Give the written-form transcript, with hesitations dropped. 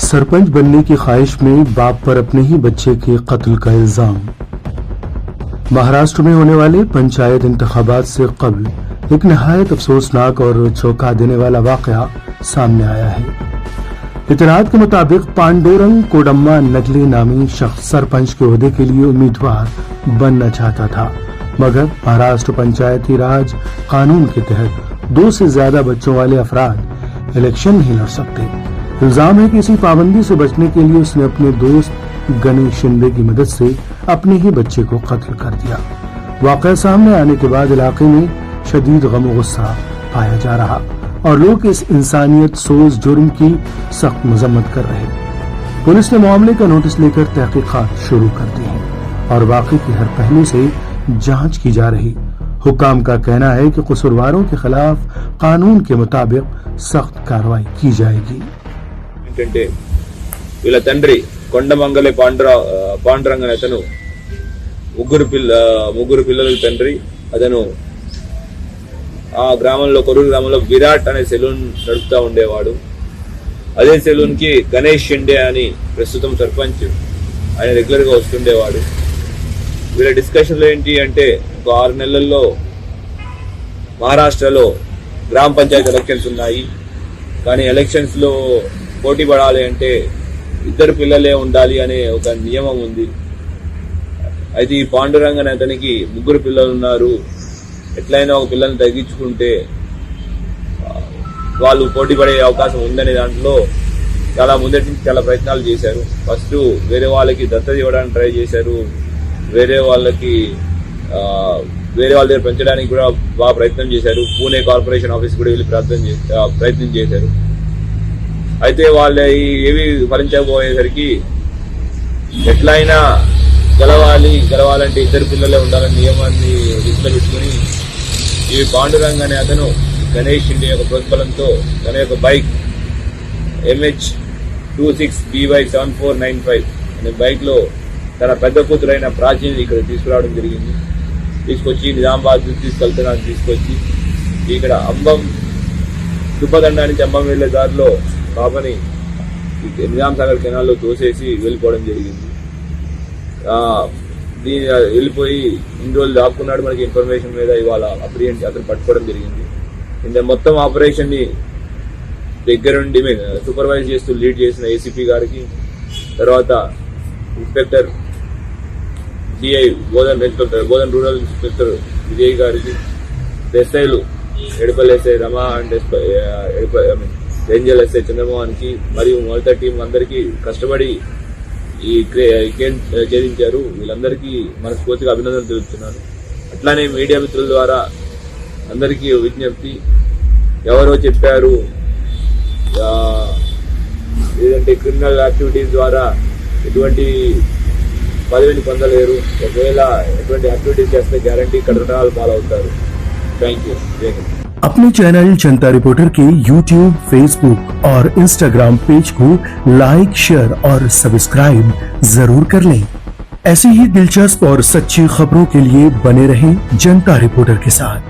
सरपंच बनने की ख्वाहिश में बाप पर अपने ही बच्चे के कत्ल का इल्जाम। महाराष्ट्र में होने वाले पंचायत इंतखाबात से कबल एक नहायत अफसोसनाक और चौंका देने वाला वाकया सामने आया है। इतलात के मुताबिक पांडुरंग कोडम्मा नगले नामी शख्स सरपंच के ओहदे के लिए उम्मीदवार बनना चाहता था, मगर महाराष्ट्र पंचायती राज कानून के तहत 2 से ज्यादा बच्चों वाले अफराद इलेक्शन नहीं लड़ सकते। इल्जाम है कि इसी पाबंदी से बचने के लिए उसने अपने दोस्त गणेश शिंदे की मदद से अपने ही बच्चे को कत्ल कर दिया। वाकया सामने आने के बाद इलाके में शदीद गम गुस्सा पाया जा रहा और लोग इस इंसानियत सोज जुर्म की सख्त मजम्मत कर रहे। पुलिस ने मामले का नोटिस लेकर तहकीकात शुरू कर दी है और वाकये की हर पहलू से जांच की जा रही। हुक्काम का कहना है कि कसूरवारों के खिलाफ कानून के मुताबिक सख्त कार्रवाई की जाएगी। ఏంటంటే వీళ్ళ తండ్రి కొండమంగళి పాండురంగ అనే అతను ముగ్గురు పిల్లల తండ్రి. అతను ఆ గ్రామంలో కొరూరు గ్రామంలో విరాట్ అనే సెలూన్ నడుపుతా ఉండేవాడు. అదే సెలూన్ కి గణేష్ షిండే అని ప్రస్తుతం సర్పంచ్ ఆయన రెగ్యులర్ గా వస్తుండేవాడు. వీళ్ళ డిస్కషన్లో ఏంటి అంటే ఒక 6 నెలల్లో మహారాష్ట్రలో గ్రామ పంచాయతీ ఎలక్షన్స్ ఉన్నాయి. కానీ ఎలక్షన్స్ లో పోటీ పడాలి అంటే 2 పిల్లలే ఉండాలి అనే ఒక నియమం ఉంది. అయితే ఈ పాండురంగ అనే అతనికి 3 పిల్లలు ఉన్నారు. ఎట్లయినా ఒక పిల్లల్ని తగ్గించుకుంటే వాళ్ళు పోటీ పడే అవకాశం ఉందనే దాంట్లో చాలా ముందటి నుంచి చాలా ప్రయత్నాలు చేశారు. ఫస్ట్ వేరే వాళ్ళకి దత్తత ఇవ్వడానికి ట్రై చేశారు. వేరే వాళ్ళ దగ్గర పెంచడానికి కూడా బాగా ప్రయత్నం చేశారు. పూణే కార్పొరేషన్ ఆఫీస్ కూడా వెళ్ళి ప్రయత్నం చేశారు. అయితే వాళ్ళ ఏవి ఫలించకపోయేసరికి ఎట్లయినా గెలవాలంటే 2 పిల్లలే ఉండాలనే నియమాన్ని దృష్టిలో పెట్టుకుని ఈ పాండురంగ అనే అతను గణేష్ షిండే యొక్క ప్రోత్బలంతో తన యొక్క బైక్ MH26BY7495 అనే బైక్ లో తన పెద్ద కూతురైన ప్రాచీని ఇక్కడ తీసుకురావడం జరిగింది. తీసుకొచ్చి నిజామాబాద్ తీసుకొచ్చి ఇక్కడ అంబం దుబ్బదండ నుంచి అంబం వెళ్లే దారిలో పాపని నిజాం సాగర్ కెనాల్లో తోసేసి వెళ్ళిపోవడం జరిగింది. వెళ్ళిపోయి ఇన్ని రోజులు దాక్కున్నాడు. మనకి ఇన్ఫర్మేషన్ మీద ఇవాళ అతను పట్టుకోవడం జరిగింది. ఇంత మొత్తం ఆపరేషన్ ని దగ్గరుండి సూపర్వైజ్ చేస్తూ లీడ్ చేసిన ఏసీపీ గారికి, తర్వాత inspector DI Bodhan rural inspector Vijay గారికి, ఎస్ఐలు Edapalli SI Rama and Renjal SI Chandramohan కి మరియు మొదట టీం అందరికీ కష్టపడి ఈ ఛేదించారు. వీళ్ళందరికీ మనస్ఫూర్తిగా అభినందనలు తెలుపుతున్నాను. అట్లానే మీడియా మిత్రుల ద్వారా అందరికీ విజ్ఞప్తి, ఎవరో చెప్పారు ఏదంటే క్రిమినల్ యాక్టివిటీస్ ద్వారా ఎటువంటి పదవిని పొందలేరు, ఒకవేళ ఎటువంటి యాక్టివిటీస్ చేస్తే గ్యారంటీ కఠినాలు పాలవుతారు. Thank you. अपने चैनल जनता रिपोर्टर के YouTube, Facebook और Instagram पेज को लाइक, शेयर और सब्सक्राइब जरूर कर लें। ऐसी ही दिलचस्प और सच्ची खबरों के लिए बने रहें जनता रिपोर्टर के साथ।